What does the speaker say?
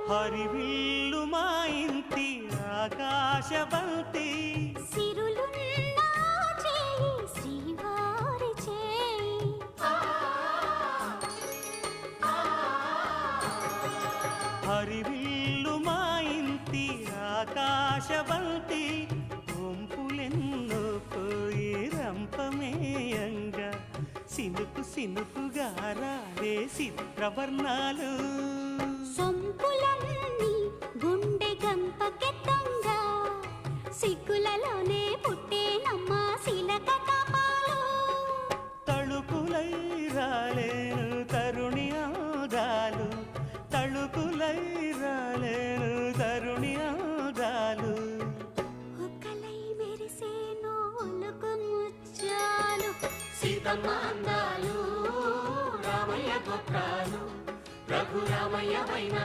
హరివిల్లు మా ఇంటి ఆకాశబంతి సిరులున్న చేయి శ్రీవారి చేయి హరివిల్లు మా ఇంటి ఆకాశబంతి వంపులెన్నో పోయి రంపమేయంగా సినుకు సినుకుగా రాలే చిత్రవర్ణాలు సొంపులన్నీ గుండె గంపకెత్తంగా సిగ్గులలోనే పుట్టేనమ్మ శిలక కపాలు తళుకులై రాలేను తరుణి ఆదాలు తళుకులై రాలేను తరుణి ఆదాలు ఒక్కలై మెరిసేనో ఒలుకు ముచ్చాలు సీతమ్మ అందాలు రామయ్య గోత్రాలు రఘురామయ్య వైన